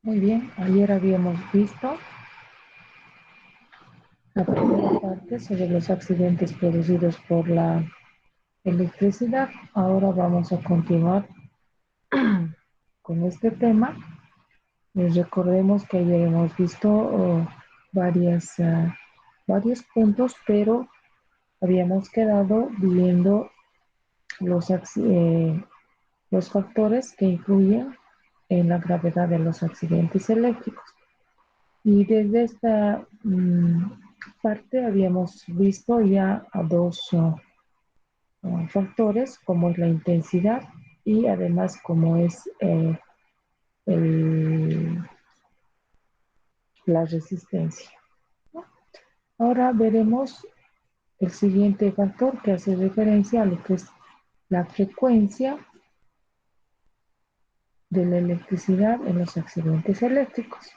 Muy bien, ayer habíamos visto la primera parte sobre los accidentes producidos por la electricidad. Ahora vamos a continuar con este tema. Recordemos que ayer hemos visto varios puntos, pero habíamos quedado viendo los, los factores que influyen en la gravedad de los accidentes eléctricos. Y desde esta parte habíamos visto ya a dos factores, como es la intensidad y además como es el, la resistencia. Ahora veremos el siguiente factor que hace referencia a lo que es la frecuencia de la electricidad en los accidentes eléctricos.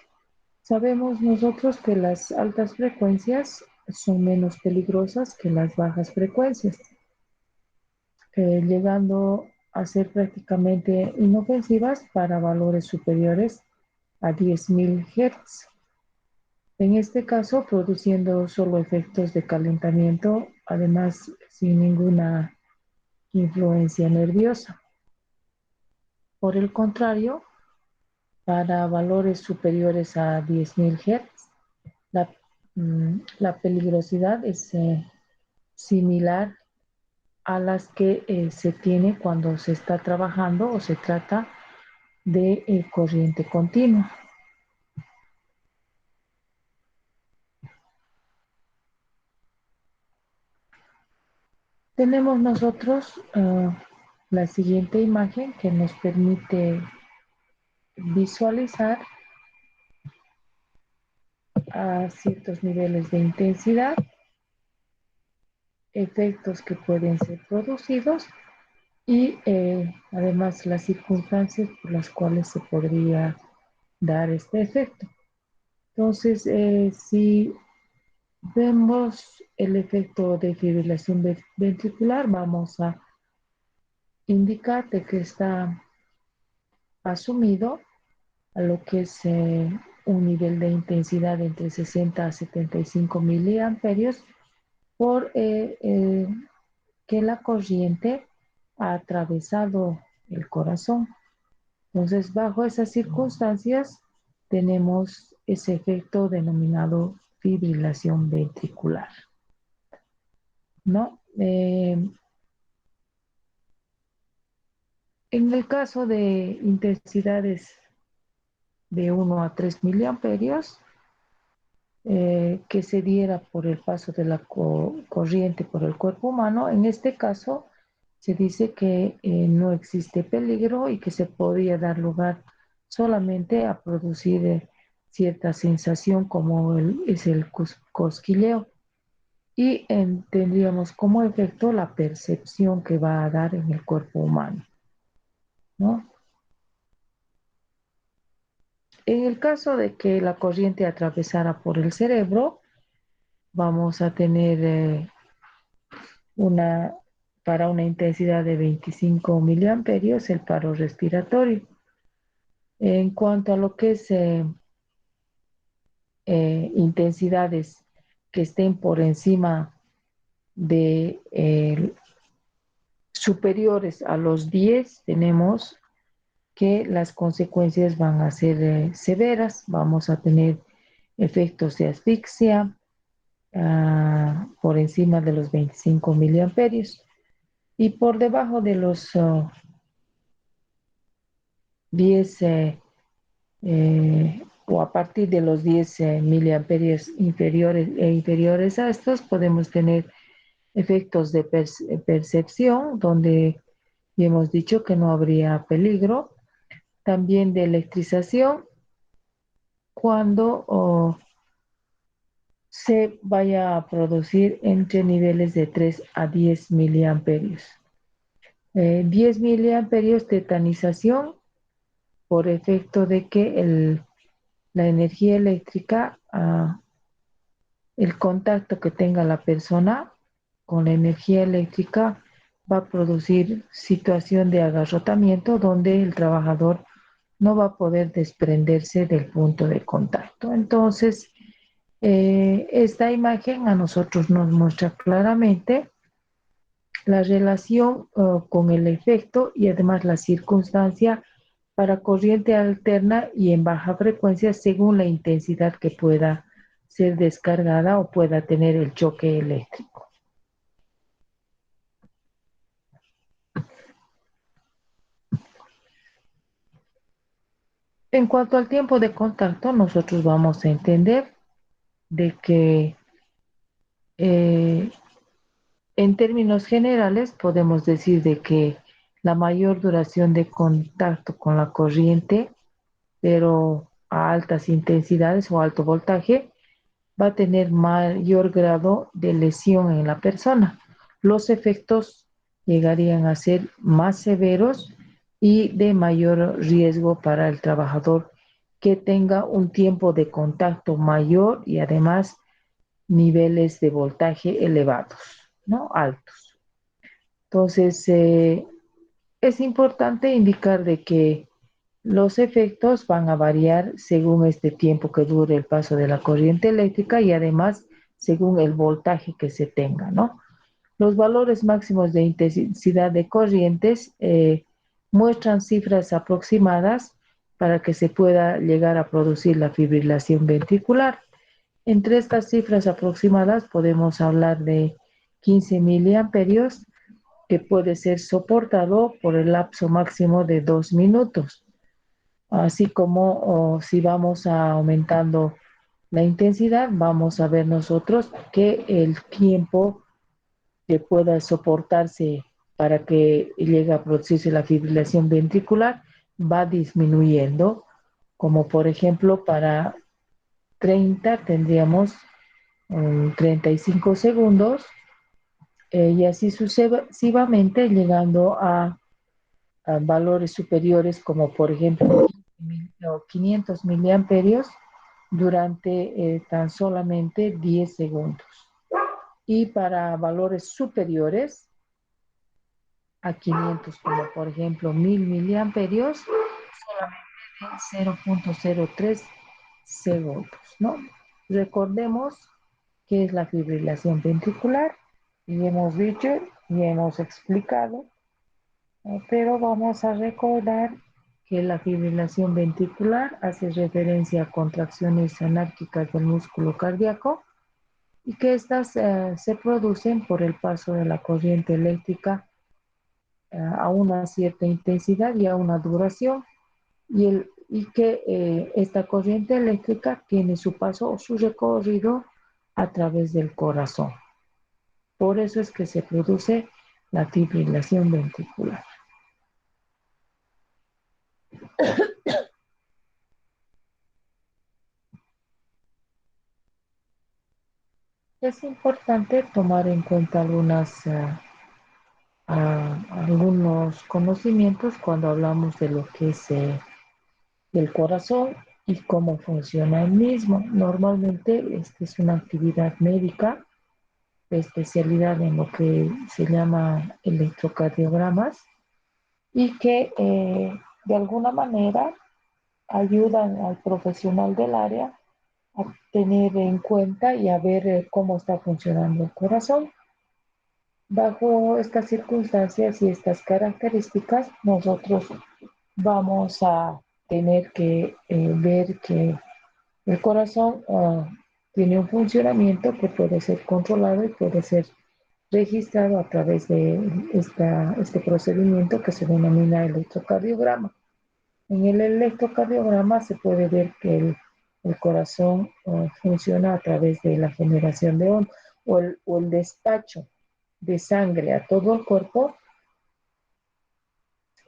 Sabemos nosotros que las altas frecuencias son menos peligrosas que las bajas frecuencias, llegando a ser prácticamente inofensivas para valores superiores a 10.000 Hz. En este caso, produciendo solo efectos de calentamiento, además sin ninguna influencia nerviosa. Por el contrario, para valores superiores a 10.000 Hz, la, la peligrosidad es similar a las que se tiene cuando se está trabajando o se trata de corriente continua. Tenemos nosotros la siguiente imagen que nos permite visualizar a ciertos niveles de intensidad, efectos que pueden ser producidos y además las circunstancias por las cuales se podría dar este efecto. Entonces, si vemos el efecto de fibrilación ventricular, vamos a indicar de que está asumido a lo que es un nivel de intensidad entre 60 a 75 miliamperios por que la corriente ha atravesado el corazón. Entonces, bajo esas circunstancias, tenemos ese efecto denominado fibrilación ventricular, ¿no? En el caso de intensidades de 1 a 3 miliamperios, que se diera por el paso de la corriente por el cuerpo humano, en este caso se dice que no existe peligro y que se podría dar lugar solamente a producir cierta sensación como es el cosquilleo y tendríamos como efecto la percepción que va a dar en el cuerpo humano, ¿no? En el caso de que la corriente atravesara por el cerebro, vamos a tener una, para una intensidad de 25 miliamperios el paro respiratorio. En cuanto a lo que es intensidades que estén por encima de superiores a los 10, tenemos que las consecuencias van a ser severas. Vamos a tener efectos de asfixia por encima de los 25 miliamperios y por debajo de los 10 o a partir de los 10 miliamperios inferiores a estos podemos tener efectos de percepción donde ya hemos dicho que no habría peligro, también de electrización cuando se vaya a producir entre niveles de 3 a 10 miliamperios. 10 miliamperios de tetanización por efecto de que la energía eléctrica, el contacto que tenga la persona con la energía eléctrica va a producir situación de agarrotamiento donde el trabajador no va a poder desprenderse del punto de contacto. Entonces, esta imagen a nosotros nos muestra claramente la relación con el efecto y además la circunstancia para corriente alterna y en baja frecuencia según la intensidad que pueda ser descargada o pueda tener el choque eléctrico. En cuanto al tiempo de contacto, nosotros vamos a entender de que eh, en términos generales podemos decir de que la mayor duración de contacto con la corriente, pero a altas intensidades o alto voltaje, va a tener mayor grado de lesión en la persona. Los efectos llegarían a ser más severos y de mayor riesgo para el trabajador que tenga un tiempo de contacto mayor y además niveles de voltaje elevados, ¿no? Altos. Entonces, es importante indicar de que los efectos van a variar según este tiempo que dure el paso de la corriente eléctrica y además según el voltaje que se tenga, ¿no? Los valores máximos de intensidad de corrientes muestran cifras aproximadas para que se pueda llegar a producir la fibrilación ventricular. Entre estas cifras aproximadas podemos hablar de 15 miliamperios que puede ser soportado por el lapso máximo de 2 minutos, así como si vamos aumentando la intensidad, vamos a ver nosotros que el tiempo que pueda soportarse para que llegue a producirse la fibrilación ventricular va disminuyendo, como por ejemplo para 30 tendríamos 35 segundos y así sucesivamente llegando a valores superiores como por ejemplo 500 miliamperios durante tan solamente 10 segundos. Y para valores superiores a 500 como por ejemplo 1000 miliamperios, solamente de 0.03 segundos, ¿no? Recordemos qué es la fibrilación ventricular y hemos dicho y hemos explicado, pero vamos a recordar que la fibrilación ventricular hace referencia a contracciones anárquicas del músculo cardíaco y que estas se producen por el paso de la corriente eléctrica a una cierta intensidad y a una duración y que esta corriente eléctrica tiene su paso o su recorrido a través del corazón. Por eso es que se produce la fibrilación ventricular. Es importante tomar en cuenta algunos conocimientos cuando hablamos de lo que es del corazón y cómo funciona el mismo. Normalmente esta es una actividad médica de especialidad en lo que se llama electrocardiogramas y que de alguna manera ayudan al profesional del área a tener en cuenta y a ver cómo está funcionando el corazón. Bajo estas circunstancias y estas características, nosotros vamos a tener que ver que el corazón tiene un funcionamiento que puede ser controlado y puede ser registrado a través de este procedimiento que se denomina electrocardiograma. En el electrocardiograma se puede ver que el corazón funciona a través de la generación de ondas o el despacho de sangre a todo el cuerpo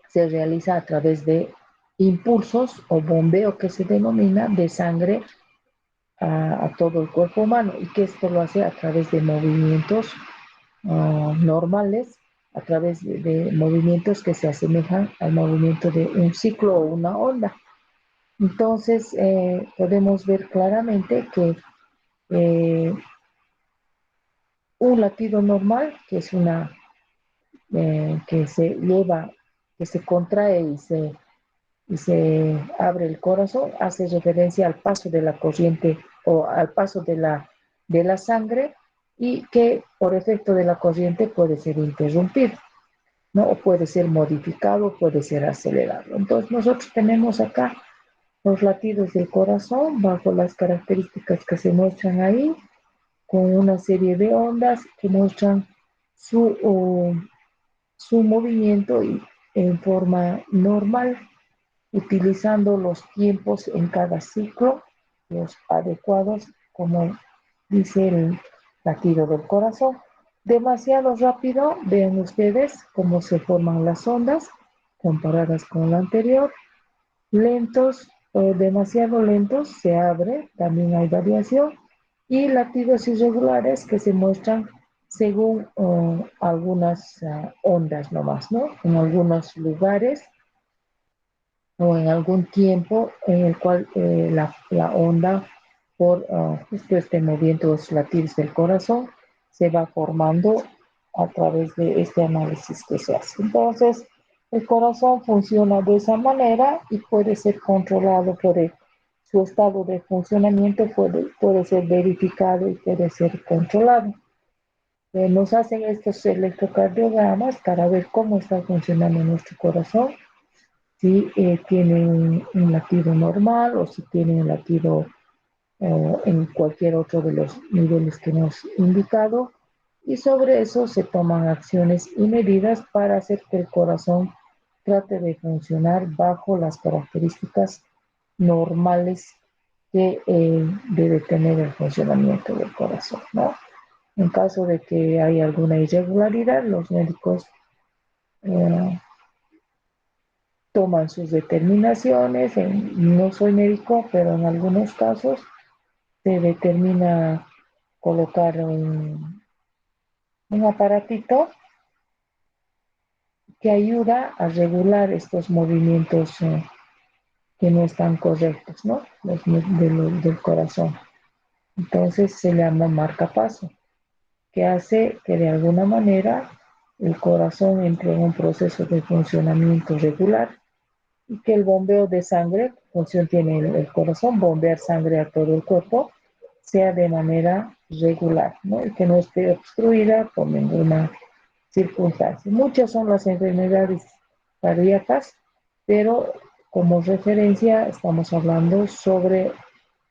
se realiza a través de impulsos o bombeo que se denomina de sangre a todo el cuerpo humano y que esto lo hace a través de movimientos normales, a través de movimientos que se asemejan al movimiento de un ciclo o una onda. Entonces, podemos ver claramente que un latido normal, que es que se lleva, que se contrae y se y se abre el corazón, hace referencia al paso de la corriente o al paso de la sangre y que por efecto de la corriente puede ser interrumpido, ¿no? O puede ser modificado, puede ser acelerado. Entonces nosotros tenemos acá los latidos del corazón bajo las características que se muestran ahí, con una serie de ondas que muestran su movimiento en forma normal, utilizando los tiempos en cada ciclo, los adecuados, como dice el latido del corazón. Demasiado rápido, vean ustedes cómo se forman las ondas comparadas con la anterior. Lentos o demasiado lentos, se abre, también hay variación. Y latidos irregulares que se muestran según algunas ondas nomás, ¿no? En algunos lugares o en algún tiempo en el cual la onda, por justo este movimiento de los latidos del corazón, se va formando a través de este análisis que se hace. Entonces, el corazón funciona de esa manera y puede ser controlado por él. Su estado de funcionamiento puede ser verificado y puede ser controlado. Nos hacen estos electrocardiogramas para ver cómo está funcionando nuestro corazón, si tiene un latido normal o si tiene un latido en cualquier otro de los niveles que hemos indicado, y sobre eso se toman acciones y medidas para hacer que el corazón trate de funcionar bajo las características normales que debe tener el funcionamiento del corazón, ¿no? En caso de que haya alguna irregularidad, los médicos eh, toman sus determinaciones. No soy médico, pero en algunos casos se determina colocar un aparatito que ayuda a regular estos movimientos que no están correctos, ¿no? Del corazón. Entonces se llama marcapaso, que hace que de alguna manera el corazón entre en un proceso de funcionamiento regular y que el bombeo de sangre, función tiene el corazón, bombear sangre a todo el cuerpo, sea de manera regular, ¿no? Y que no esté obstruida por ninguna circunstancia. Muchas son las enfermedades cardíacas, pero como referencia estamos hablando sobre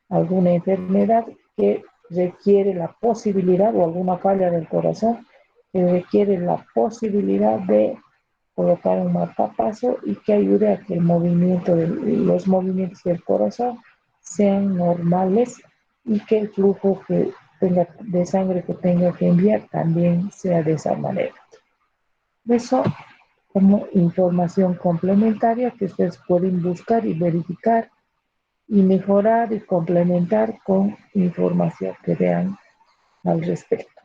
alguna enfermedad que requiere la posibilidad o alguna falla del corazón que requiere la posibilidad de colocar un marcapaso y que ayude a que los movimientos del corazón sean normales y que el flujo de sangre que tenga que enviar también sea de esa manera. Eso como información complementaria que ustedes pueden buscar y verificar y mejorar y complementar con información que vean al respecto.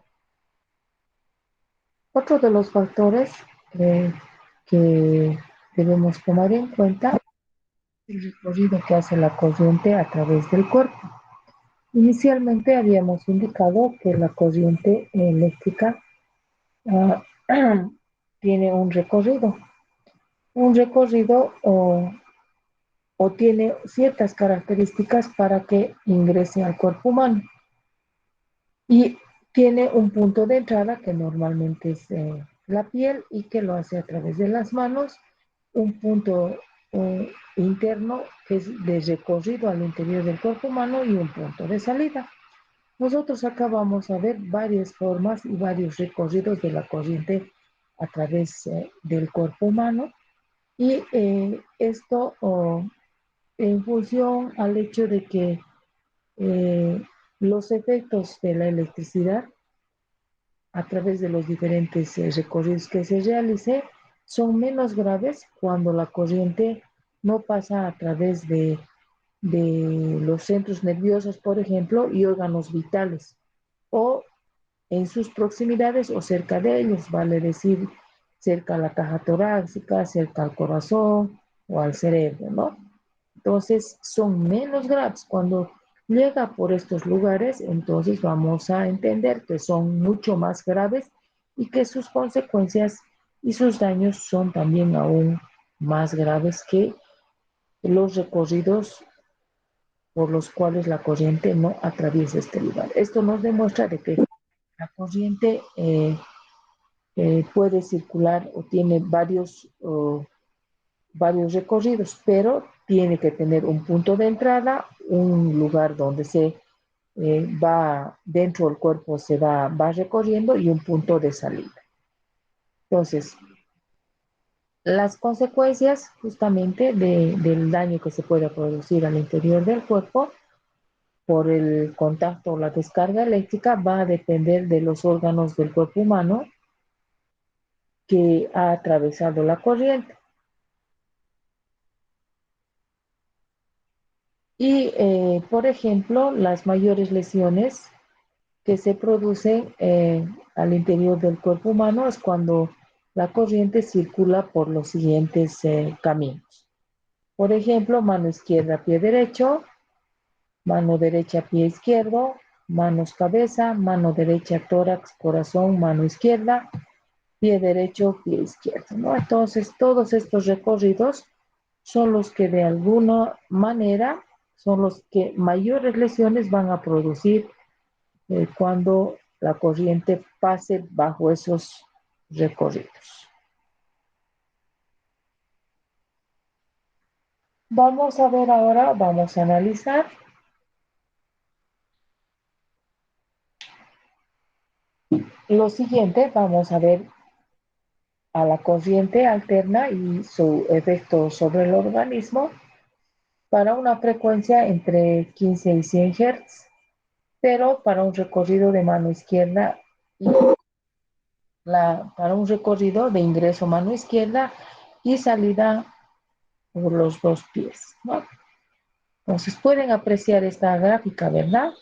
Otro de los factores que debemos tomar en cuenta es el recorrido que hace la corriente a través del cuerpo. Inicialmente habíamos indicado que la corriente eléctrica uh, tiene un recorrido o tiene ciertas características para que ingrese al cuerpo humano. Y tiene un punto de entrada que normalmente es la piel y que lo hace a través de las manos, un punto interno que es de recorrido al interior del cuerpo humano y un punto de salida. Nosotros acá vamos a ver varias formas y varios recorridos de la corriente a través del cuerpo humano y esto en función al hecho de que eh, los efectos de la electricidad a través de los diferentes recorridos que se realice son menos graves cuando la corriente no pasa a través de los centros nerviosos, por ejemplo, y órganos vitales, o en sus proximidades o cerca de ellos, vale decir, cerca a la caja torácica, cerca al corazón o al cerebro, ¿no? Entonces son menos graves. Cuando llega por estos lugares, entonces vamos a entender que son mucho más graves y que sus consecuencias y sus daños son también aún más graves que los recorridos por los cuales la corriente no atraviesa este lugar. Esto nos demuestra de que la corriente puede circular o tiene varios recorridos, pero tiene que tener un punto de entrada, un lugar donde se va dentro del cuerpo, va recorriendo y un punto de salida. Entonces, las consecuencias justamente del daño que se puede producir al interior del cuerpo por el contacto o la descarga eléctrica va a depender de los órganos del cuerpo humano que ha atravesado la corriente. Y, por ejemplo, las mayores lesiones que se producen al interior del cuerpo humano es cuando la corriente circula por los siguientes caminos. Por ejemplo, mano izquierda, pie derecho, mano derecha, pie izquierdo, manos cabeza, mano derecha, tórax, corazón, mano izquierda, pie derecho, pie izquierdo, ¿no? Entonces, todos estos recorridos son los que de alguna manera son los que mayores lesiones van a producir cuando la corriente pase bajo esos recorridos. Vamos a ver ahora, vamos a analizar lo siguiente, vamos a ver a la corriente alterna y su efecto sobre el organismo para una frecuencia entre 15 y 100 Hz, pero para un recorrido de mano izquierda y para un recorrido de ingreso mano izquierda y salida por los dos pies, ¿no? Entonces pueden apreciar esta gráfica, ¿verdad?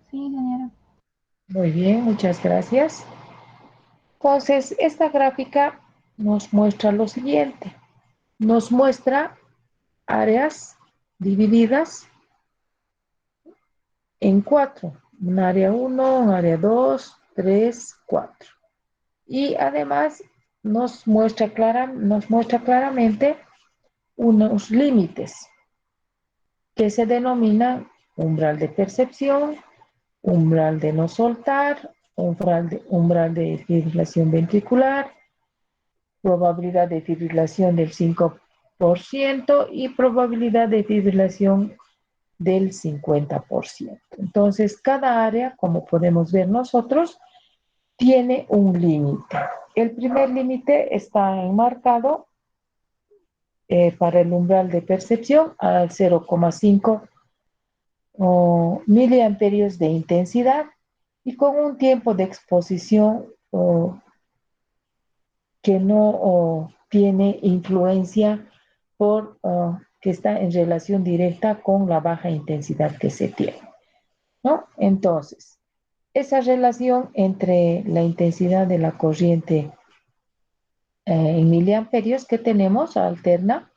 Sí, señora. Muy bien, muchas gracias. Entonces, esta gráfica nos muestra lo siguiente. Nos muestra áreas divididas en cuatro. Un área 1, un área 2, 3, 4. Y además nos muestra claramente unos límites que se denominan umbral de percepción, umbral de no soltar, umbral de fibrilación ventricular, probabilidad de fibrilación del 5% y probabilidad de fibrilación del 50%. Entonces, cada área, como podemos ver nosotros, tiene un límite. El primer límite está enmarcado para el umbral de percepción al 0,5 miliamperios de intensidad y con un tiempo de exposición que no tiene influencia que está en relación directa con la baja intensidad que se tiene, ¿no? Entonces, esa relación entre la intensidad de la corriente en miliamperios que tenemos alterna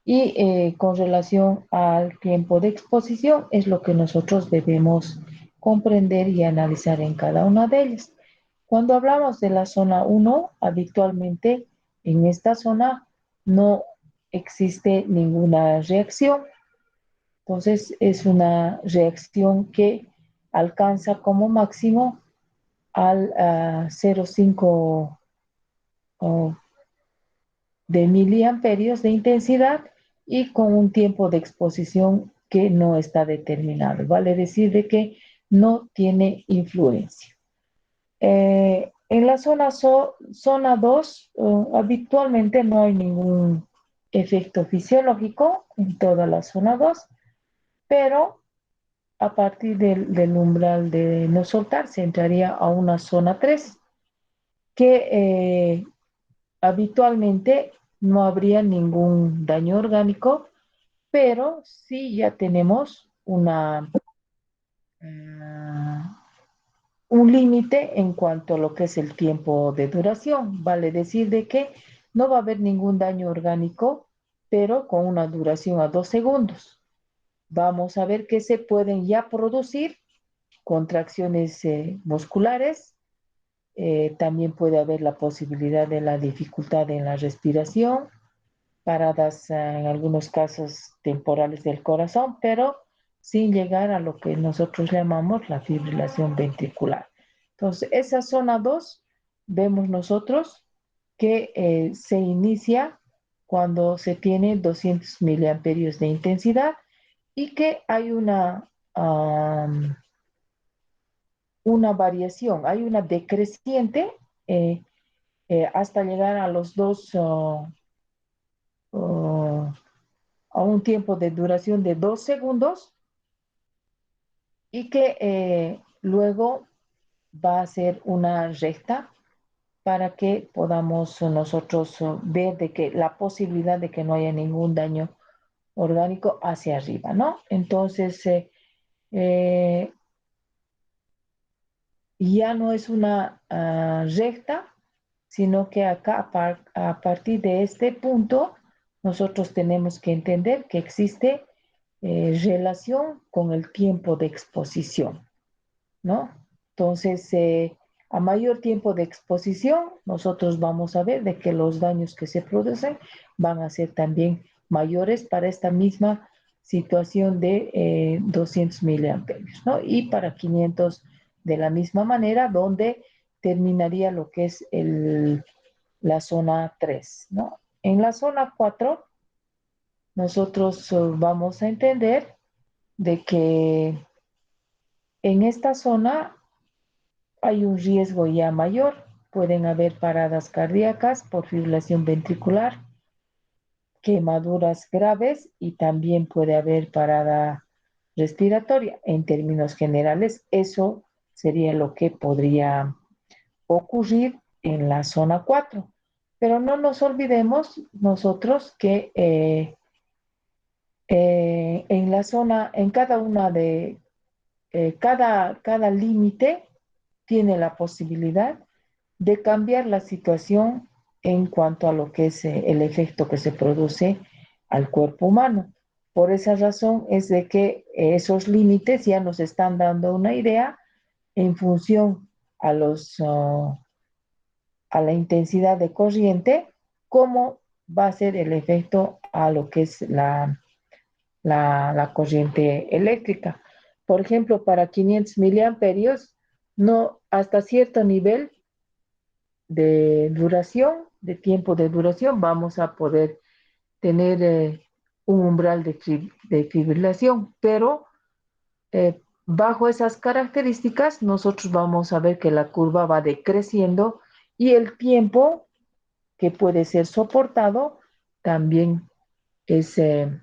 y con relación al tiempo de exposición es lo que nosotros debemos comprender y analizar en cada una de ellas. Cuando hablamos de la zona 1, habitualmente en esta zona no existe ninguna reacción. Entonces es una reacción que alcanza como máximo al 0,5 de miliamperios de intensidad y con un tiempo de exposición que no está determinado. Vale decir de que no tiene influencia. En la zona 2, habitualmente no hay ningún efecto fisiológico en toda la zona 2, pero a partir del umbral de no soltar se entraría a una zona 3 que habitualmente no habría ningún daño orgánico, pero sí ya tenemos un límite en cuanto a lo que es el tiempo de duración. Vale decir de que no va a haber ningún daño orgánico, pero con una duración a 2 segundos. Vamos a ver que se pueden ya producir contracciones musculares También puede haber la posibilidad de la dificultad en la respiración, paradas en algunos casos temporales del corazón, pero sin llegar a lo que nosotros llamamos la fibrilación ventricular. Entonces, esa zona 2 vemos nosotros que se inicia cuando se tiene 200 miliamperios de intensidad y que hay una variación, hay una decreciente eh, hasta llegar a los uh, a un tiempo de duración de 2 segundos y que luego va a ser una recta para que podamos nosotros ver de que la posibilidad de que no haya ningún daño orgánico hacia arriba, ¿no? Entonces, eh, ya no es una recta, sino que acá a partir de este punto nosotros tenemos que entender que existe relación con el tiempo de exposición, ¿no? Entonces, a mayor tiempo de exposición, nosotros vamos a ver de que los daños que se producen van a ser también mayores para esta misma situación de 200 miliamperios, ¿no? Y para 500 de la misma manera, donde terminaría lo que es la zona 3, ¿no? En la zona 4, nosotros vamos a entender de que en esta zona hay un riesgo ya mayor. Pueden haber paradas cardíacas por fibrilación ventricular, quemaduras graves y también puede haber parada respiratoria. En términos generales, eso sería lo que podría ocurrir en la zona 4. Pero no nos olvidemos nosotros que en la zona, en cada una de, cada límite tiene la posibilidad de cambiar la situación en cuanto a lo que es el efecto que se produce al cuerpo humano. Por esa razón es de que esos límites ya nos están dando una idea en función a a la intensidad de corriente, cómo va a ser el efecto a lo que es la corriente eléctrica. Por ejemplo, para 500 miliamperios, no, hasta cierto nivel de duración, de tiempo de duración, vamos a poder tener un umbral de fibrilación, pero bajo esas características nosotros vamos a ver que la curva va decreciendo y el tiempo que puede ser soportado también es, eh,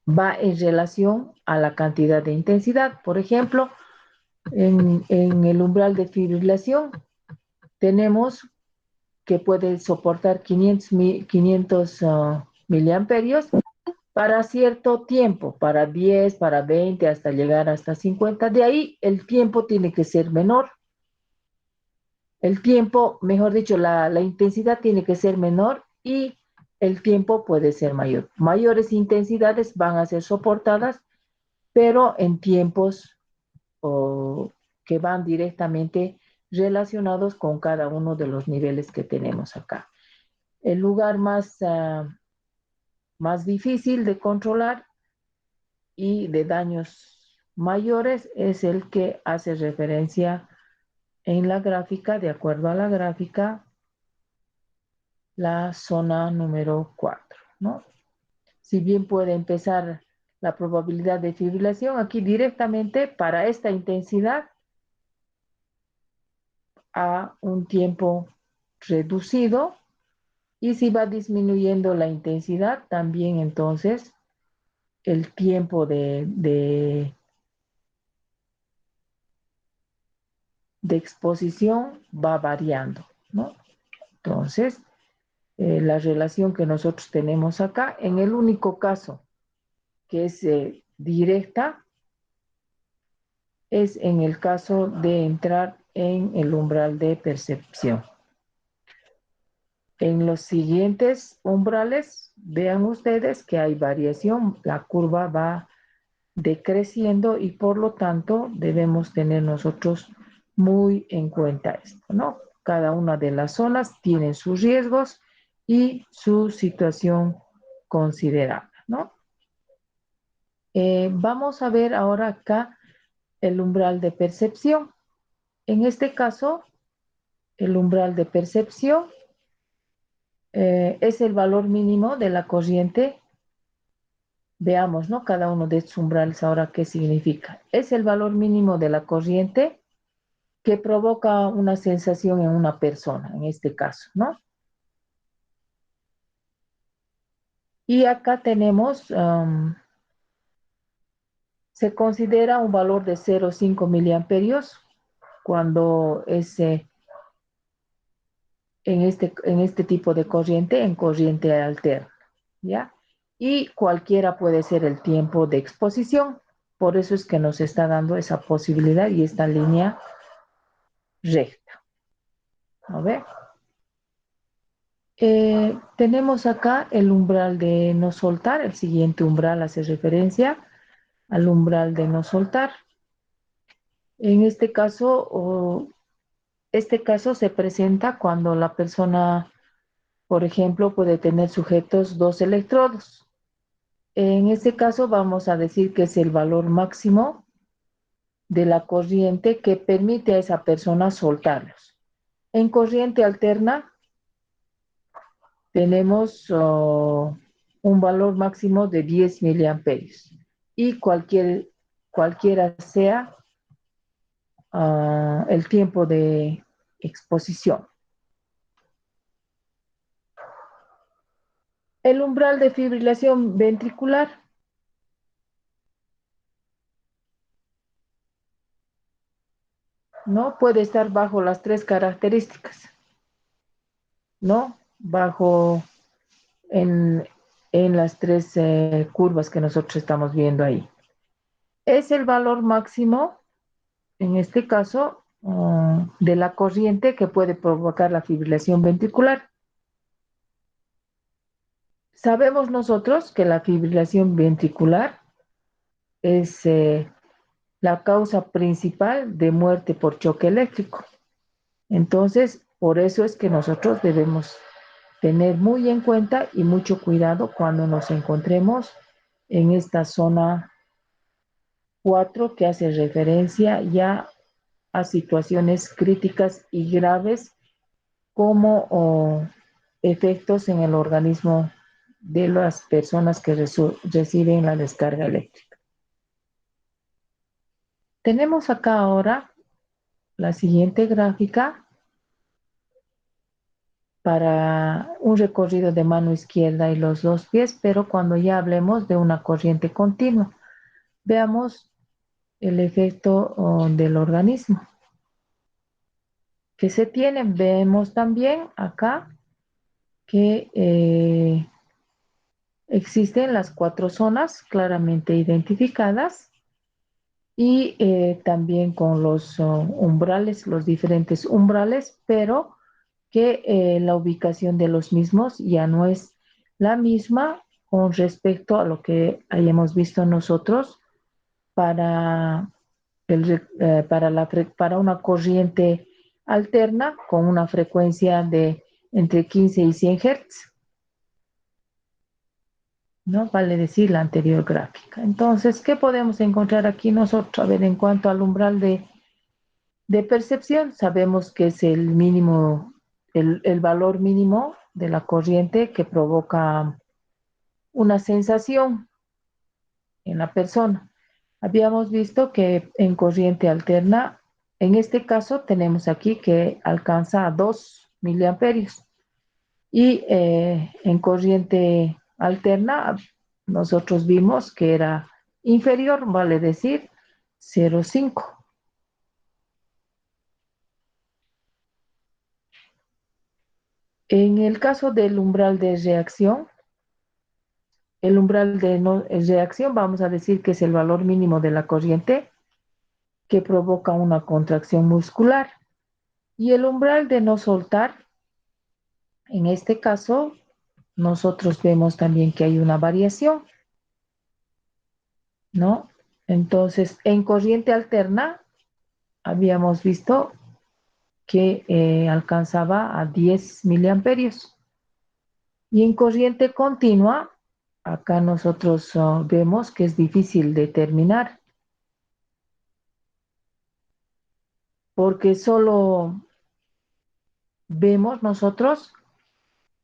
va en relación a la cantidad de intensidad. Por ejemplo, en el umbral de fibrilación tenemos que puede soportar 500 miliamperios para cierto tiempo, para 10, para 20, hasta llegar hasta 50. De ahí el tiempo tiene que ser menor. El tiempo, mejor dicho, la intensidad tiene que ser menor y el tiempo puede ser mayor. Mayores intensidades van a ser soportadas, pero en tiempos que van directamente relacionados con cada uno de los niveles que tenemos acá. El lugar más difícil de controlar y de daños mayores es el que hace referencia en la gráfica, de acuerdo a la gráfica, la zona número 4, ¿no? Si bien puede empezar la probabilidad de fibrilación, aquí directamente para esta intensidad a un tiempo reducido, y si va disminuyendo la intensidad, también entonces el tiempo de exposición va variando, ¿no? Entonces, la relación que nosotros tenemos acá, en el único caso que es directa, es en el caso de entrar en el umbral de percepción. En los siguientes umbrales, vean ustedes que hay variación, la curva va decreciendo y por lo tanto debemos tener nosotros muy en cuenta esto, ¿no? Cada una de las zonas tiene sus riesgos y su situación considerable, ¿no? Vamos a ver ahora acá el umbral de percepción. En este caso, el umbral de percepción es el valor mínimo de la corriente. Veamos, ¿no? Cada uno de estos umbrales ahora qué significa. Es el valor mínimo de la corriente que provoca una sensación en una persona, en este caso, ¿no? Y acá tenemos, se considera un valor de 0,5 miliamperios cuando es en este tipo de corriente, en corriente alterna, ¿ya? Y cualquiera puede ser el tiempo de exposición. Por eso es que nos está dando esa posibilidad y esta línea recta. ¿No ve? Tenemos acá el umbral de no soltar. El siguiente umbral hace referencia al umbral de no soltar. En este caso se presenta cuando la persona, por ejemplo, puede tener sujetos dos electrodos. En este caso vamos a decir que es el valor máximo de la corriente que permite a esa persona soltarlos. En corriente alterna tenemos un valor máximo de 10 miliamperios y cualquiera sea el tiempo de exposición. El umbral de fibrilación ventricular, ¿no? Puede estar bajo las tres características, ¿no? Bajo en, en las tres curvas que nosotros estamos viendo ahí. Es el valor máximo, en este caso, de la corriente que puede provocar la fibrilación ventricular. Sabemos nosotros que la fibrilación ventricular es la causa principal de muerte por choque eléctrico. Entonces, por eso es que nosotros debemos tener muy en cuenta y mucho cuidado cuando nos encontremos en esta zona 4 que hace referencia ya a situaciones críticas y graves como efectos en el organismo de las personas que reciben la descarga eléctrica. Tenemos acá ahora la siguiente gráfica para un recorrido de mano izquierda y los dos pies, pero cuando ya hablemos de una corriente continua. Veamos el efecto del organismo que se tiene. Vemos también acá que existen las cuatro zonas claramente identificadas y también con los umbrales, los diferentes umbrales, pero que la ubicación de los mismos ya no es la misma con respecto a lo que hayamos visto nosotros para, para una corriente alterna con una frecuencia de entre 15 y 100 Hz, ¿no? Vale decir la anterior gráfica. Entonces, ¿qué podemos encontrar aquí nosotros? A ver, en cuanto al umbral de percepción, sabemos que es el mínimo, el valor mínimo de la corriente que provoca una sensación en la persona. Habíamos visto que en corriente alterna, en este caso tenemos aquí que alcanza a 2 miliamperios y en corriente alterna nosotros vimos que era inferior, vale decir 0,5. En el caso del umbral de reacción, el umbral de reacción vamos a decir que es el valor mínimo de la corriente que provoca una contracción muscular. Y el umbral de no soltar, en este caso, nosotros vemos también que hay una variación, ¿no? Entonces, en corriente alterna habíamos visto que alcanzaba a 10 miliamperios. Y en corriente continua, acá nosotros vemos que es difícil determinar, porque solo vemos nosotros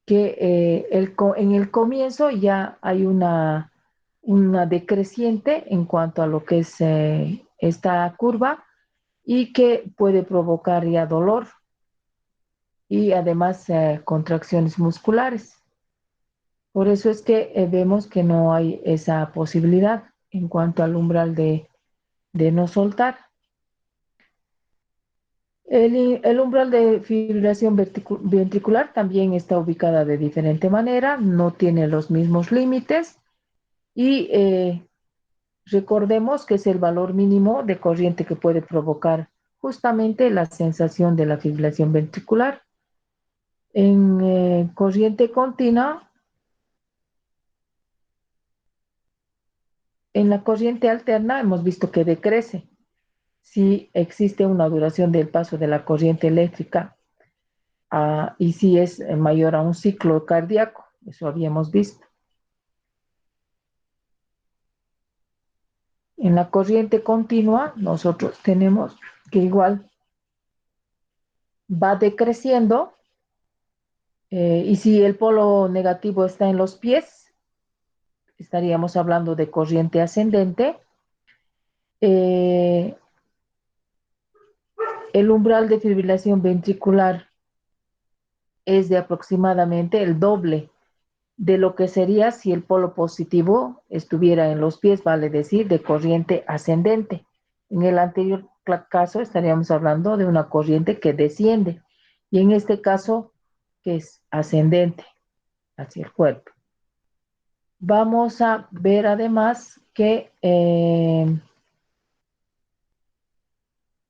que en el comienzo ya hay una decreciente en cuanto a lo que es esta curva y que puede provocar ya dolor y además contracciones musculares. Por eso es que vemos que no hay esa posibilidad en cuanto al umbral de no soltar. El umbral de fibrilación ventricular también está ubicada de diferente manera, no tiene los mismos límites y recordemos que es el valor mínimo de corriente que puede provocar justamente la sensación de la fibrilación ventricular. En corriente continua, en la corriente alterna hemos visto que decrece si existe una duración del paso de la corriente eléctrica y si es mayor a un ciclo cardíaco, eso habíamos visto. En la corriente continua, nosotros tenemos que igual va decreciendo y si el polo negativo está en los pies, estaríamos hablando de corriente ascendente. Eh, el umbral de fibrilación ventricular es de aproximadamente el doble de lo que sería si el polo positivo estuviera en los pies, vale decir, de corriente ascendente. En el anterior caso estaríamos hablando de una corriente que desciende y en este caso que es ascendente hacia el cuerpo. Vamos a ver además que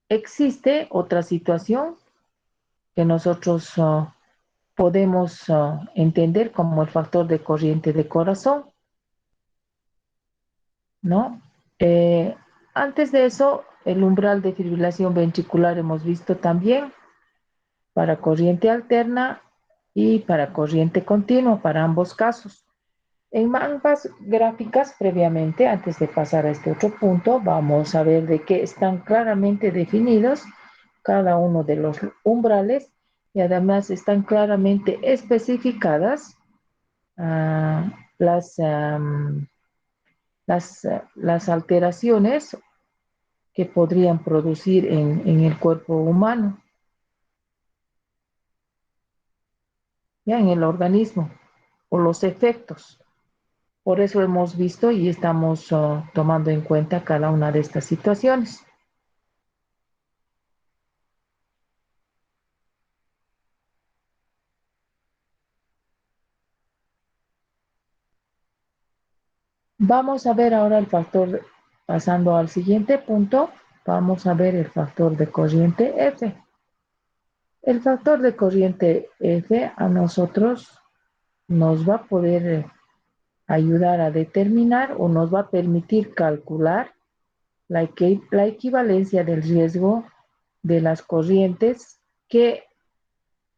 existe otra situación que nosotros podemos entender como el factor de corriente de corazón, ¿no? Eh, Antes de eso, el umbral de fibrilación ventricular hemos visto también para corriente alterna y para corriente continua, para ambos casos. En ambas gráficas previamente, antes de pasar a este otro punto, vamos a ver de qué están claramente definidos cada uno de los umbrales y además están claramente especificadas uh, las, um, las alteraciones que podrían producir en el cuerpo humano, ya en el organismo, o los efectos. Por eso hemos visto y estamos tomando en cuenta cada una de estas situaciones. Vamos a ver ahora el factor, pasando al siguiente punto, vamos a ver el factor de corriente F. El factor de corriente F a nosotros nos va a poder ayudar a determinar o nos va a permitir calcular la equivalencia del riesgo de las corrientes que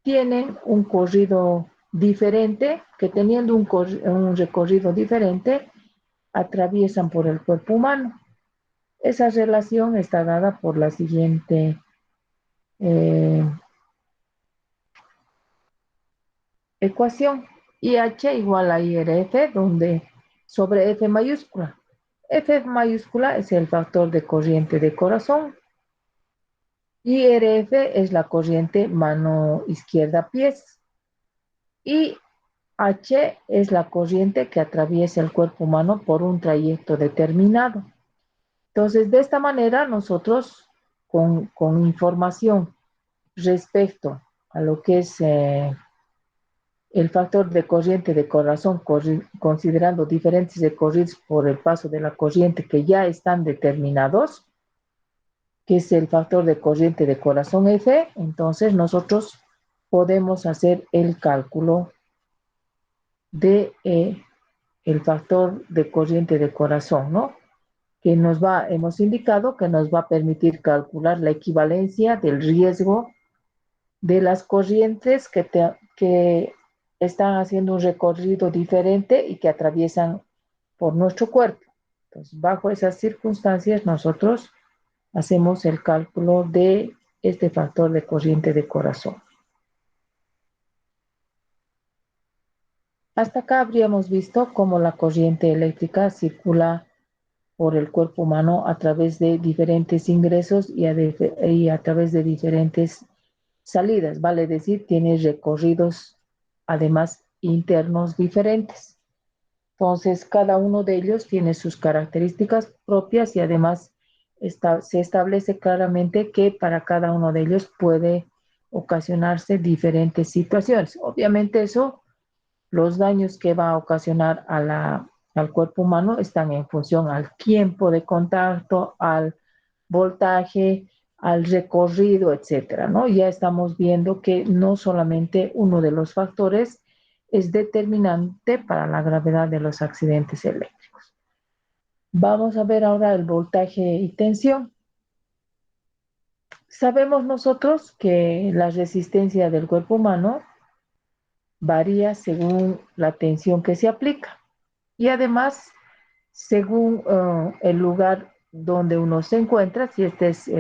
tienen un corrido diferente, que teniendo un recorrido diferente, atraviesan por el cuerpo humano. Esa relación está dada por la siguiente ecuación. IH igual a IRF, donde sobre F mayúscula. F mayúscula es el factor de corriente de corazón. IRF es la corriente mano izquierda pies. Y H es la corriente que atraviesa el cuerpo humano por un trayecto determinado. Entonces, de esta manera, nosotros, con información respecto a lo que es el factor de corriente de corazón, considerando diferentes recorridos por el paso de la corriente que ya están determinados, que es el factor de corriente de corazón F, entonces nosotros podemos hacer el cálculo de el factor de corriente de corazón, ¿no? que hemos indicado que nos va a permitir calcular la equivalencia del riesgo de las corrientes que están haciendo un recorrido diferente y que atraviesan por nuestro cuerpo. Entonces, bajo esas circunstancias, nosotros hacemos el cálculo de este factor de corriente de corazón. Hasta acá habríamos visto cómo la corriente eléctrica circula por el cuerpo humano a través de diferentes ingresos y a través de diferentes salidas, vale decir, tiene recorridos además internos diferentes. Entonces, cada uno de ellos tiene sus características propias y además se establece claramente que para cada uno de ellos puede ocasionarse diferentes situaciones. Obviamente eso, los daños que va a ocasionar al cuerpo humano están en función al tiempo de contacto, al voltaje, al recorrido, etcétera, ¿no? Ya estamos viendo que no solamente uno de los factores es determinante para la gravedad de los accidentes eléctricos. Vamos a ver ahora el voltaje y tensión. Sabemos nosotros que la resistencia del cuerpo humano varía según la tensión que se aplica y además según el lugar donde uno se encuentra, si este es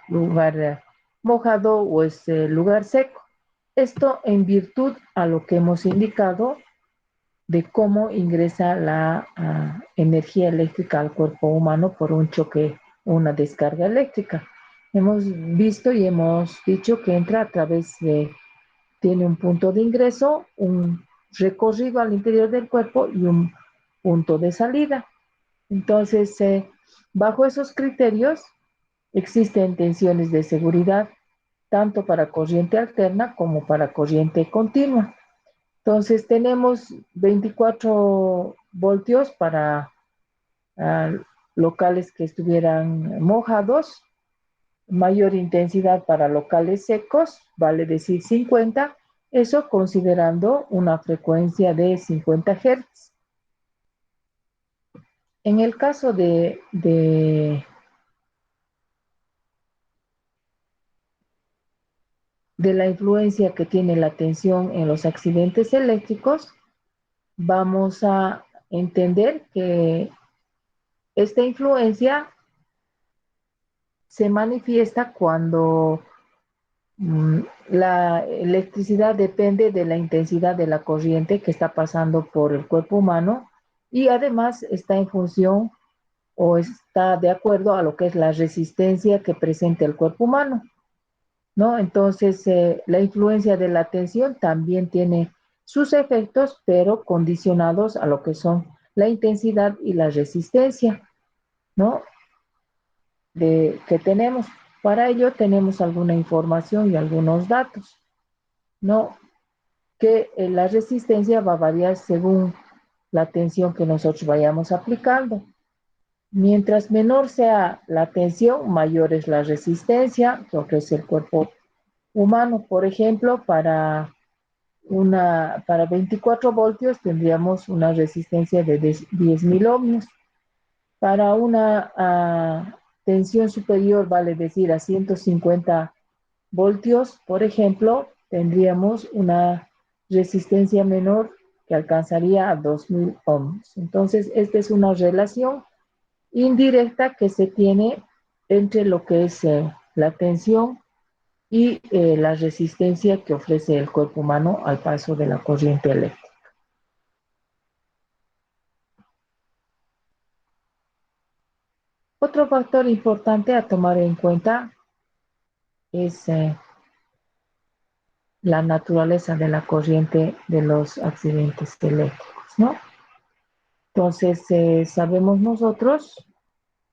lugar mojado o es lugar seco. Esto en virtud a lo que hemos indicado de cómo ingresa la energía eléctrica al cuerpo humano por un choque o una descarga eléctrica. Hemos visto y hemos dicho que entra a través tiene un punto de ingreso, un recorrido al interior del cuerpo y un punto de salida. Entonces, bajo esos criterios, existen tensiones de seguridad tanto para corriente alterna como para corriente continua. Entonces, tenemos 24 voltios para uh, locales que estuvieran mojados, mayor intensidad para locales secos, vale decir 50, eso considerando una frecuencia de 50 Hz. En el caso de la influencia que tiene la tensión en los accidentes eléctricos, vamos a entender que esta influencia se manifiesta cuando la electricidad depende de la intensidad de la corriente que está pasando por el cuerpo humano y además está en función o está de acuerdo a lo que es la resistencia que presenta el cuerpo humano, ¿no? Entonces, la influencia de la tensión también tiene sus efectos, pero condicionados a lo que son la intensidad y la resistencia, ¿no? Que tenemos. Para ello tenemos alguna información y algunos datos, ¿no? Que la resistencia va a variar según la tensión que nosotros vayamos aplicando. Mientras menor sea la tensión, mayor es la resistencia que ofrece el cuerpo humano. Por ejemplo, para 24 voltios tendríamos una resistencia de 10.000 ohmios. Para una tensión superior, vale decir a 150 voltios, por ejemplo, tendríamos una resistencia menor que alcanzaría a 2.000 ohmios. Entonces, esta es una relación indirecta que se tiene entre lo que es la tensión y la resistencia que ofrece el cuerpo humano al paso de la corriente eléctrica. Otro factor importante a tomar en cuenta es la naturaleza de la corriente de los accidentes eléctricos, ¿no? Entonces, sabemos nosotros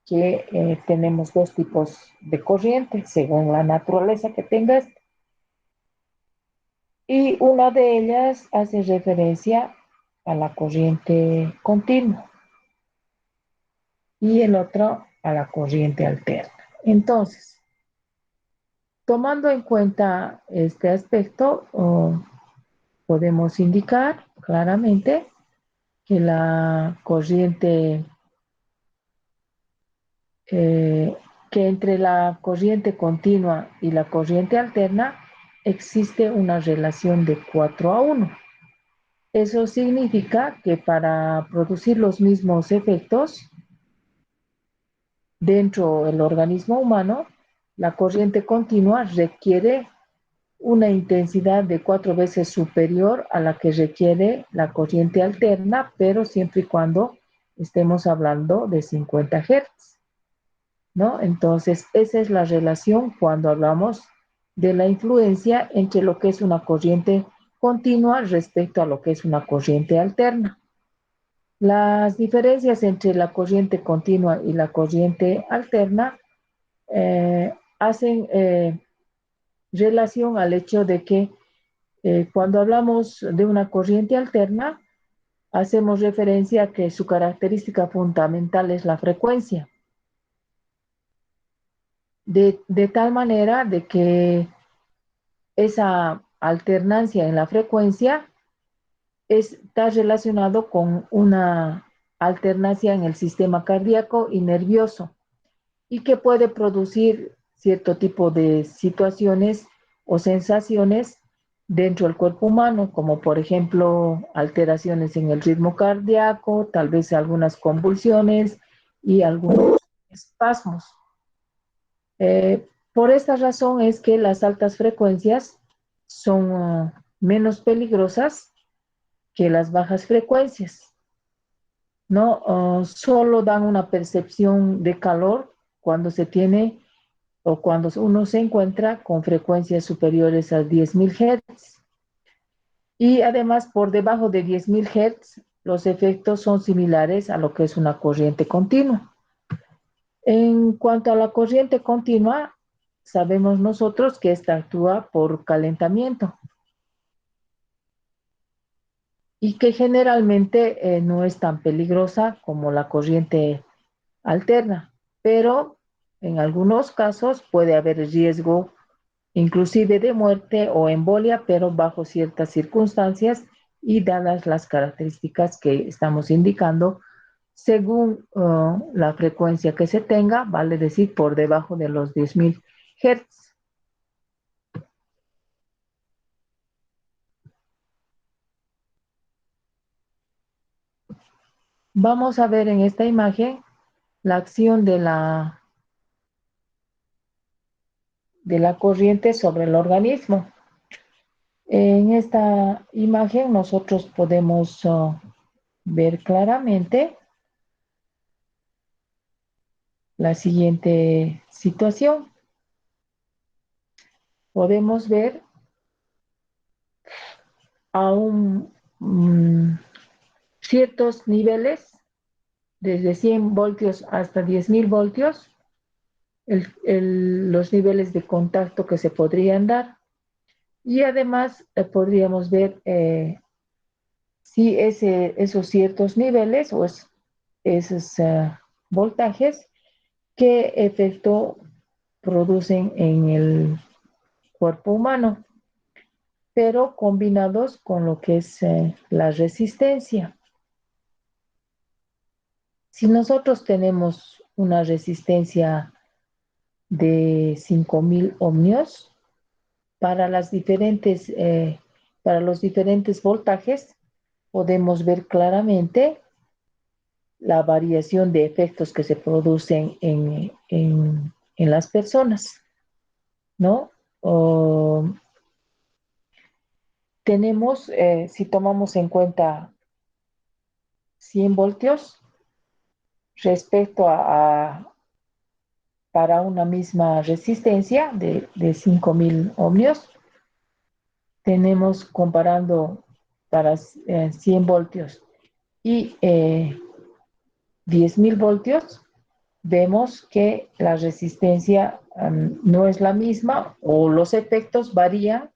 que tenemos dos tipos de corriente según la naturaleza que tengas y una de ellas hace referencia a la corriente continua y el otro a la corriente alterna. Entonces, tomando en cuenta este aspecto, podemos indicar claramente que la corriente eh, que entre la corriente continua y la corriente alterna existe una relación de 4:1. Eso significa que para producir los mismos efectos dentro del organismo humano, la corriente continua requiere una intensidad de 4 veces superior a la que requiere la corriente alterna, pero siempre y cuando estemos hablando de 50 Hz, ¿no? Entonces, esa es la relación cuando hablamos de la influencia entre lo que es una corriente continua respecto a lo que es una corriente alterna. Las diferencias entre la corriente continua y la corriente alterna hacen relación al hecho de que cuando hablamos de una corriente alterna, hacemos referencia a que su característica fundamental es la frecuencia, de tal manera de que esa alternancia en la frecuencia está relacionado con una alternancia en el sistema cardíaco y nervioso y que puede producir cierto tipo de situaciones o sensaciones dentro del cuerpo humano, como por ejemplo alteraciones en el ritmo cardíaco, tal vez algunas convulsiones y algunos espasmos. Por esta razón es que las altas frecuencias son menos peligrosas que las bajas frecuencias, ¿no? Solo dan una percepción de calor cuando se tiene o cuando uno se encuentra con frecuencias superiores a 10.000 Hz. Y además, por debajo de 10.000 Hz, los efectos son similares a lo que es una corriente continua. En cuanto a la corriente continua, sabemos nosotros que esta actúa por calentamiento y que generalmente no es tan peligrosa como la corriente alterna, pero en algunos casos puede haber riesgo inclusive de muerte o embolia, pero bajo ciertas circunstancias y dadas las características que estamos indicando, según la frecuencia que se tenga, vale decir por debajo de los 10.000 Hz. Vamos a ver en esta imagen la acción de la corriente sobre el organismo. En esta imagen nosotros podemos ver claramente la siguiente situación. Podemos ver a ciertos niveles, desde 100 voltios hasta 10.000 voltios, los niveles de contacto que se podrían dar. Y además podríamos ver si esos ciertos niveles o esos voltajes, qué efecto producen en el cuerpo humano, pero combinados con lo que es la resistencia. Si nosotros tenemos una resistencia de 5.000 ohmios para para los diferentes voltajes, podemos ver claramente la variación de efectos que se producen en las personas, ¿no? Tenemos, si tomamos en cuenta 100 voltios respecto para una misma resistencia de 5.000 ohmios, tenemos comparando para 100 voltios y 10.000 voltios, vemos que la resistencia no es la misma o los efectos varían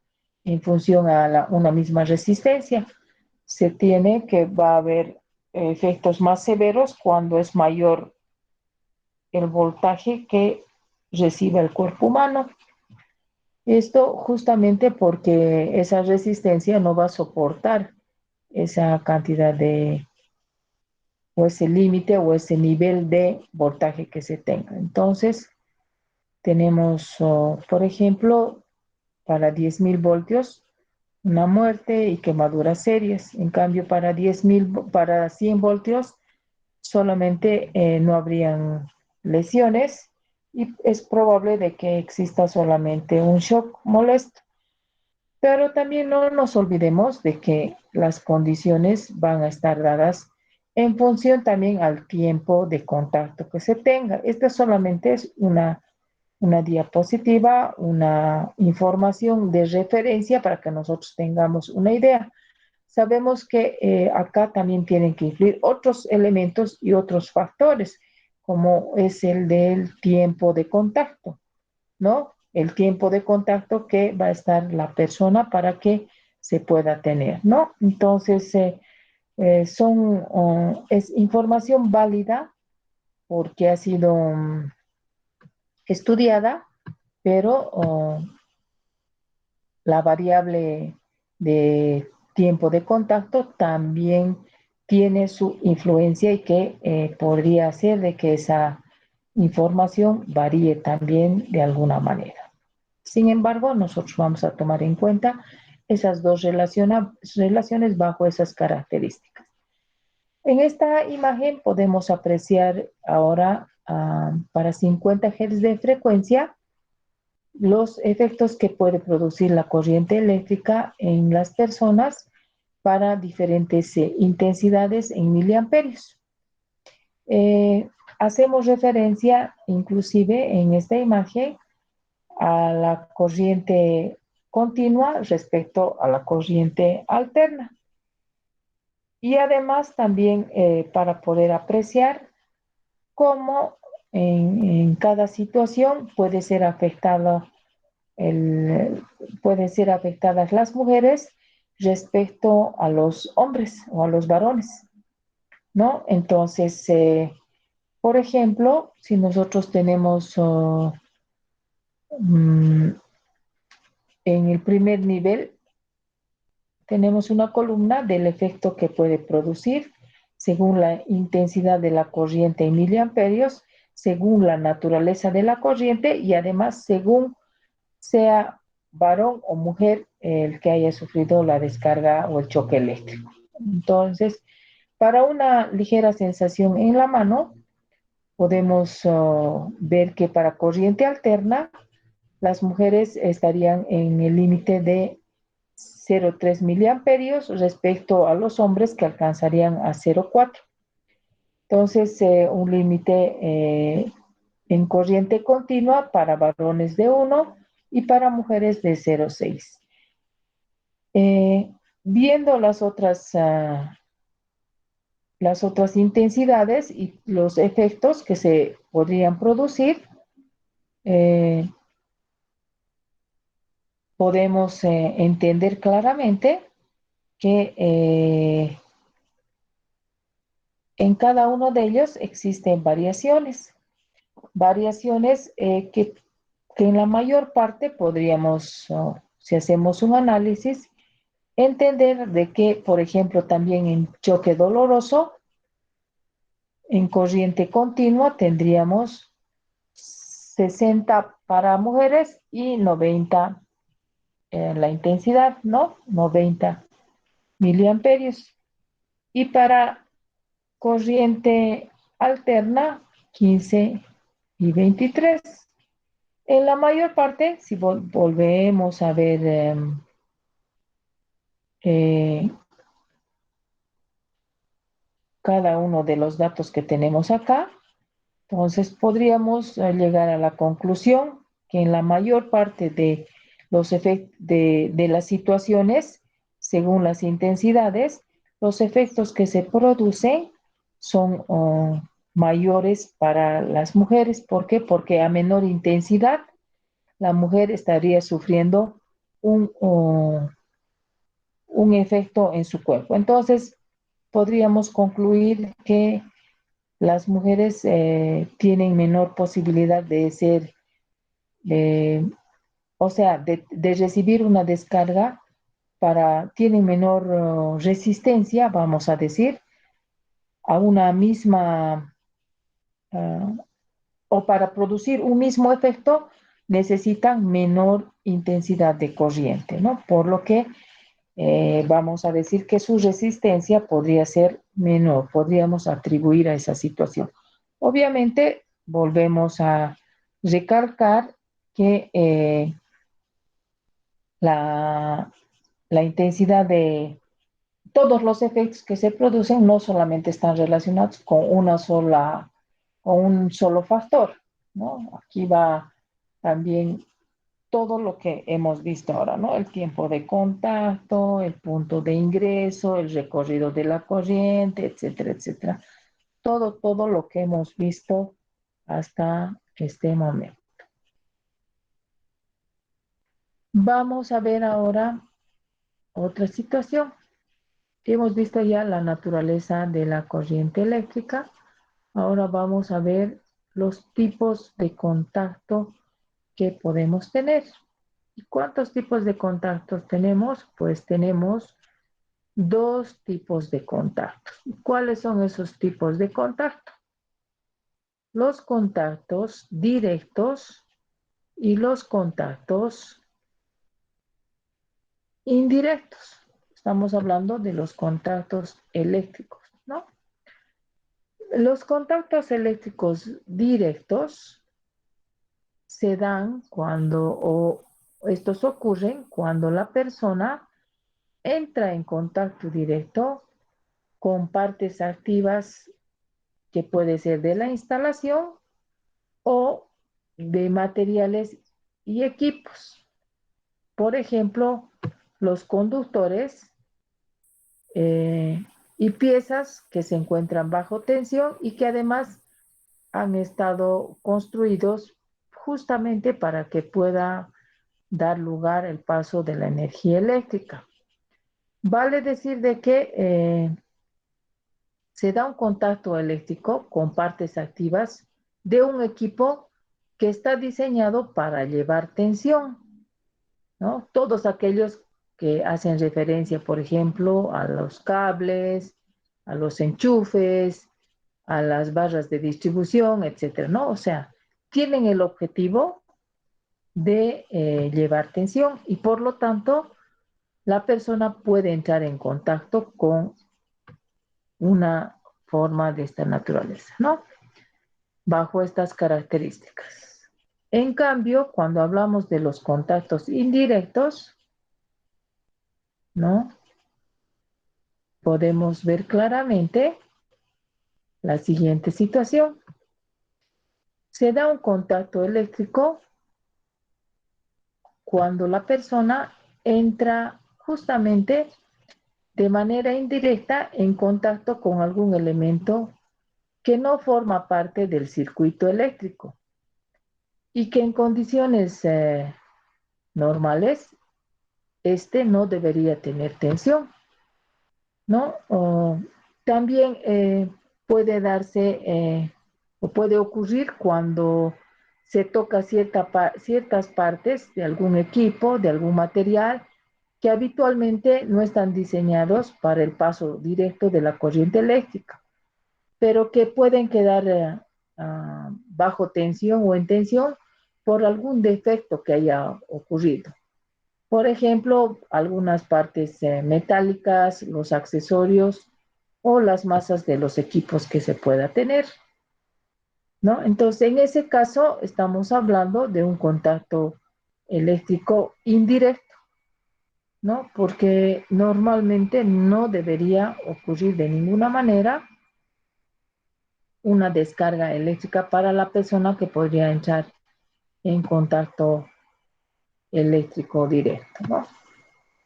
en función a una misma resistencia. Se tiene que va a haber efectos más severos cuando es mayor el voltaje que recibe el cuerpo humano. Esto justamente porque esa resistencia no va a soportar esa cantidad o ese límite o ese nivel de voltaje que se tenga. Entonces, tenemos, por ejemplo, para 10.000 voltios, una muerte y quemaduras serias. En cambio, para 100 voltios, solamente no habrían lesiones y es probable de que exista solamente un shock molesto. Pero también no nos olvidemos de que las condiciones van a estar dadas en función también al tiempo de contacto que se tenga. Esta solamente es una diapositiva, una información de referencia para que nosotros tengamos una idea. Sabemos que acá también tienen que influir otros elementos y otros factores, como es el del tiempo de contacto, ¿no? El tiempo de contacto que va a estar la persona para que se pueda tener, ¿no? Entonces, es información válida porque ha sido estudiada, pero la variable de tiempo de contacto también tiene su influencia y que podría hacer de que esa información varíe también de alguna manera. Sin embargo, nosotros vamos a tomar en cuenta esas dos relaciones bajo esas características. En esta imagen podemos apreciar ahora para 50 Hz de frecuencia los efectos que puede producir la corriente eléctrica en las personas para diferentes intensidades en miliamperios. Hacemos referencia inclusive en esta imagen a la corriente continua respecto a la corriente alterna. Y además también para poder apreciar cómo en cada situación pueden ser afectadas las mujeres respecto a los hombres o a los varones, ¿no? Entonces, por ejemplo, si nosotros tenemos en el primer nivel, tenemos una columna del efecto que puede producir según la intensidad de la corriente en miliamperios, según la naturaleza de la corriente y además según sea varón o mujer el que haya sufrido la descarga o el choque eléctrico. Entonces, para una ligera sensación en la mano, podemos ver que para corriente alterna, las mujeres estarían en el límite de 0,3 miliamperios respecto a los hombres que alcanzarían a 0,4. Entonces, un límite en corriente continua para varones de 1 y para mujeres de 0,6. Viendo las otras intensidades y los efectos que se podrían producir, podemos entender claramente que en cada uno de ellos existen variaciones que en la mayor parte podríamos, si hacemos un análisis, entender de que, por ejemplo, también en choque doloroso, en corriente continua tendríamos 60 para mujeres y 90 la intensidad, ¿no? 90 miliamperios. Y para corriente alterna, 15 y 23. En la mayor parte, si volvemos a ver eh, cada uno de los datos que tenemos acá, entonces podríamos llegar a la conclusión que en la mayor parte de los efectos de las situaciones, según las intensidades, los efectos que se producen son mayores para las mujeres. ¿Por qué? Porque a menor intensidad la mujer estaría sufriendo un efecto en su cuerpo. Entonces, podríamos concluir que las mujeres tienen menor posibilidad de ser, de, o sea, de recibir una descarga tienen menor resistencia, vamos a decir, a una misma, ah, o para producir un mismo efecto, necesitan menor intensidad de corriente, ¿no? Por lo que vamos a decir que su resistencia podría ser menor, podríamos atribuir a esa situación. Obviamente, volvemos a recalcar que la, la intensidad de todos los efectos que se producen no solamente están relacionados con un solo factor, ¿no? Aquí va también todo lo que hemos visto ahora, ¿no? El tiempo de contacto, el punto de ingreso, el recorrido de la corriente, etcétera, etcétera. Todo lo que hemos visto hasta este momento. Vamos a ver ahora otra situación. Hemos visto ya la naturaleza de la corriente eléctrica. Ahora vamos a ver los tipos de contacto que podemos tener. ¿Y cuántos tipos de contactos tenemos? Pues tenemos dos tipos de contactos. ¿Cuáles son esos tipos de contacto? Los contactos directos y los contactos indirectos. Estamos hablando de los contactos eléctricos, ¿no? Los contactos eléctricos directos se dan o estos ocurren cuando la persona entra en contacto directo con partes activas que puede ser de la instalación o de materiales y equipos. Por ejemplo, los conductores eh, y piezas que se encuentran bajo tensión y que además han estado construidos justamente para que pueda dar lugar el paso de la energía eléctrica. Vale decir de que se da un contacto eléctrico con partes activas de un equipo que está diseñado para llevar tensión, ¿no? Todos aquellos que hacen referencia, por ejemplo, a los cables, a los enchufes, a las barras de distribución, etcétera, ¿no? O sea, tienen el objetivo de llevar tensión y por lo tanto la persona puede entrar en contacto con una forma de esta naturaleza, ¿no? Bajo estas características. En cambio, cuando hablamos de los contactos indirectos, ¿no? Podemos ver claramente la siguiente situación. Se da un contacto eléctrico cuando la persona entra justamente de manera indirecta en contacto con algún elemento que no forma parte del circuito eléctrico y que en condiciones normales este no debería tener tensión, ¿no? También puede darse o puede ocurrir cuando se toca ciertas partes de algún equipo, de algún material, que habitualmente no están diseñados para el paso directo de la corriente eléctrica, pero que pueden quedar bajo tensión o en tensión por algún defecto que haya ocurrido. Por ejemplo, algunas partes metálicas, los accesorios o las masas de los equipos que se pueda tener, ¿no? Entonces, en ese caso, estamos hablando de un contacto eléctrico indirecto, ¿no? Porque normalmente no debería ocurrir de ninguna manera una descarga eléctrica para la persona que podría entrar en contacto eléctrico directo, ¿no?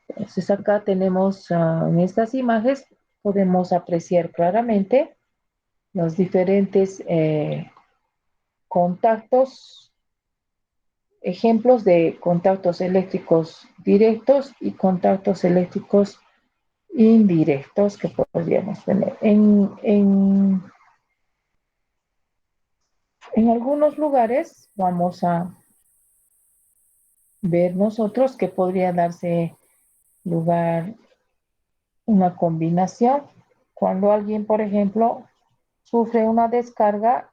Entonces acá tenemos en estas imágenes, podemos apreciar claramente los diferentes contactos, ejemplos de contactos eléctricos directos y contactos eléctricos indirectos que podríamos tener. En algunos lugares vamos a ver nosotros que podría darse lugar una combinación. Cuando alguien, por ejemplo, sufre una descarga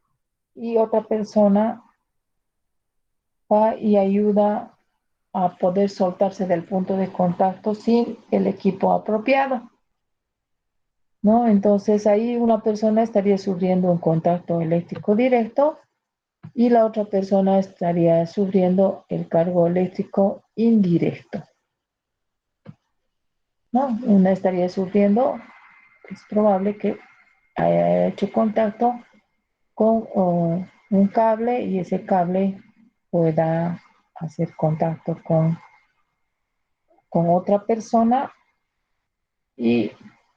y otra persona va y ayuda a poder soltarse del punto de contacto sin el equipo apropiado, ¿no? Entonces ahí una persona estaría sufriendo un contacto eléctrico directo y la otra persona estaría sufriendo el cargo eléctrico indirecto, ¿no? Una estaría sufriendo, es probable que haya hecho contacto con un cable y ese cable pueda hacer contacto con otra persona y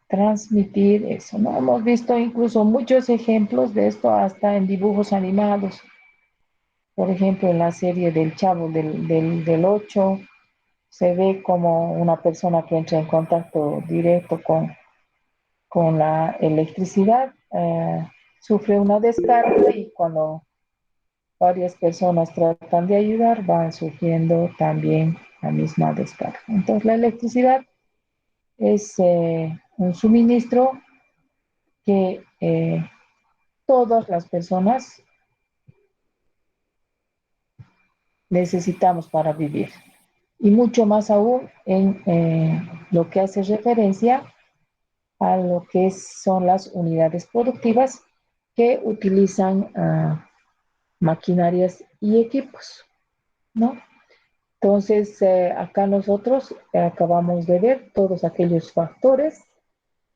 transmitir eso, ¿no? Hemos visto incluso muchos ejemplos de esto hasta en dibujos animados. Por ejemplo, en la serie del Chavo del 8 se ve como una persona que entra en contacto directo con la electricidad sufre una descarga y cuando varias personas tratan de ayudar van sufriendo también la misma descarga. Entonces la electricidad es un suministro que todas las personas necesitamos para vivir. Y mucho más aún en lo que hace referencia a lo que son las unidades productivas que utilizan maquinarias y equipos, ¿no? Entonces, acá nosotros acabamos de ver todos aquellos factores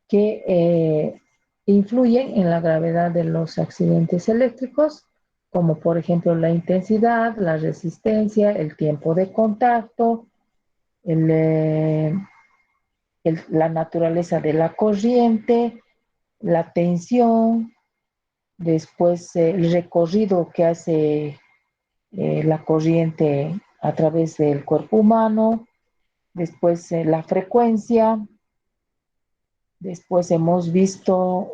que influyen en la gravedad de los accidentes eléctricos, como por ejemplo la intensidad, la resistencia, el tiempo de contacto, el, la naturaleza de la corriente, la tensión, después el recorrido que hace la corriente a través del cuerpo humano, después la frecuencia, después hemos visto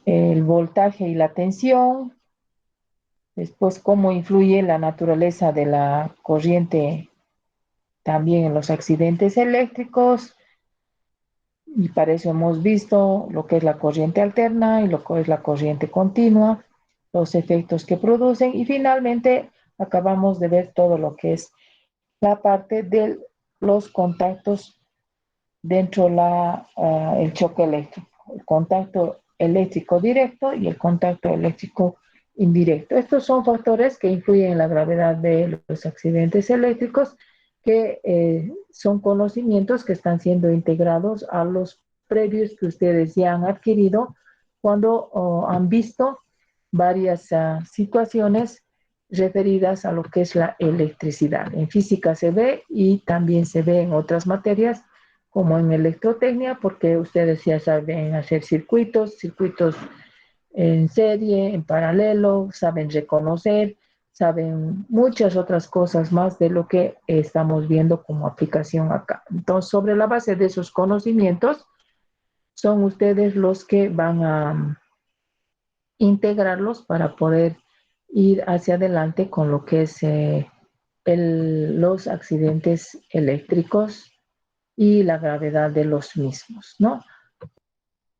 el voltaje y la tensión, después cómo influye la naturaleza de la corriente también en los accidentes eléctricos, y para eso hemos visto lo que es la corriente alterna y lo que es la corriente continua, los efectos que producen, y finalmente acabamos de ver todo lo que es la parte de los contactos dentro el choque eléctrico, el contacto eléctrico directo y el contacto eléctrico indirecto. Estos son factores que influyen en la gravedad de los accidentes eléctricos, que son conocimientos que están siendo integrados a los previos que ustedes ya han adquirido cuando han visto varias situaciones referidas a lo que es la electricidad. En física se ve y también se ve en otras materias como en electrotecnia, porque ustedes ya saben hacer circuitos en serie, en paralelo, saben reconocer, saben muchas otras cosas más de lo que estamos viendo como aplicación acá. Entonces, sobre la base de esos conocimientos, son ustedes los que van a integrarlos para poder ir hacia adelante con lo que es los accidentes eléctricos y la gravedad de los mismos, ¿no?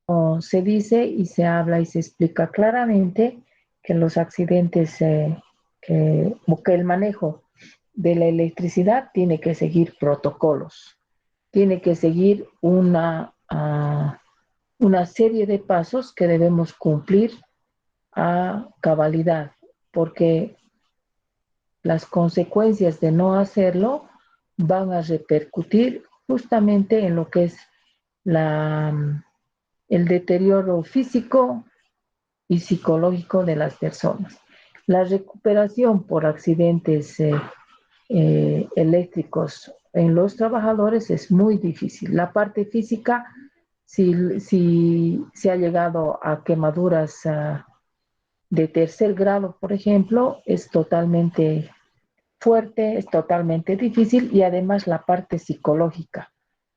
O se dice y se habla y se explica claramente que los accidentes, que el manejo de la electricidad tiene que seguir protocolos, tiene que seguir una serie de pasos que debemos cumplir a cabalidad, porque las consecuencias de no hacerlo van a repercutir justamente en lo que es la, el deterioro físico y psicológico de las personas. La recuperación por accidentes eléctricos en los trabajadores es muy difícil. La parte física, si se ha llegado a quemaduras de tercer grado, por ejemplo, es totalmente fuerte, es totalmente difícil, y además la parte psicológica.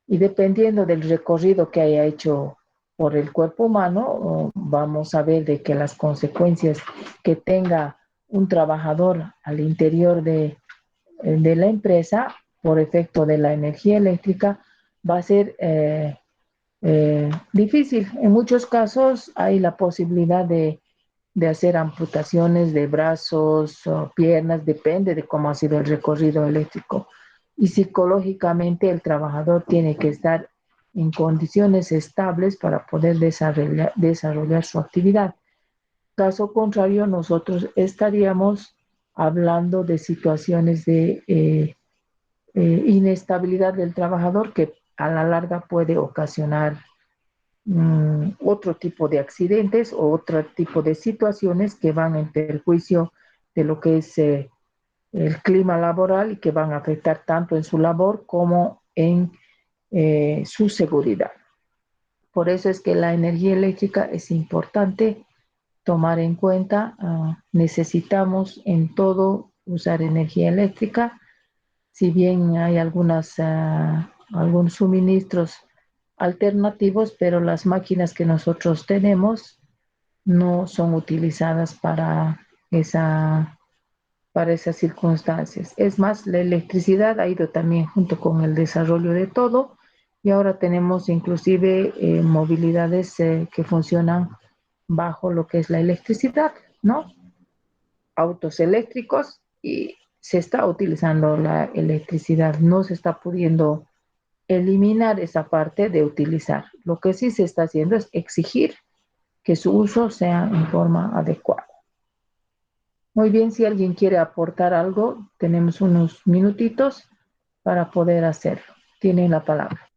Y dependiendo del recorrido que haya hecho por el cuerpo humano, vamos a ver de que las consecuencias que tenga un trabajador al interior de la empresa por efecto de la energía eléctrica va a ser difícil. En muchos casos hay la posibilidad de hacer amputaciones de brazos o piernas, depende de cómo ha sido el recorrido eléctrico. Y psicológicamente el trabajador tiene que estar en condiciones estables para poder desarrollar su actividad. Caso contrario, nosotros estaríamos hablando de situaciones de inestabilidad del trabajador que a la larga puede ocasionar otro tipo de accidentes o otro tipo de situaciones que van en perjuicio de lo que es el clima laboral y que van a afectar tanto en su labor como en su seguridad. Por eso es que la energía eléctrica es importante tomar en cuenta. Necesitamos en todo usar energía eléctrica, si bien hay algunos suministros alternativos, pero las máquinas que nosotros tenemos no son utilizadas esa, para esas circunstancias. Es más, la electricidad ha ido también junto con el desarrollo de todo y ahora tenemos inclusive movilidades que funcionan bajo lo que es la electricidad, ¿no? Autos eléctricos y se está utilizando la electricidad, no se está pudiendo eliminar esa parte de utilizar. Lo que sí se está haciendo es exigir que su uso sea en forma adecuada. Muy bien, si alguien quiere aportar algo, tenemos unos minutitos para poder hacerlo. Tienen la palabra.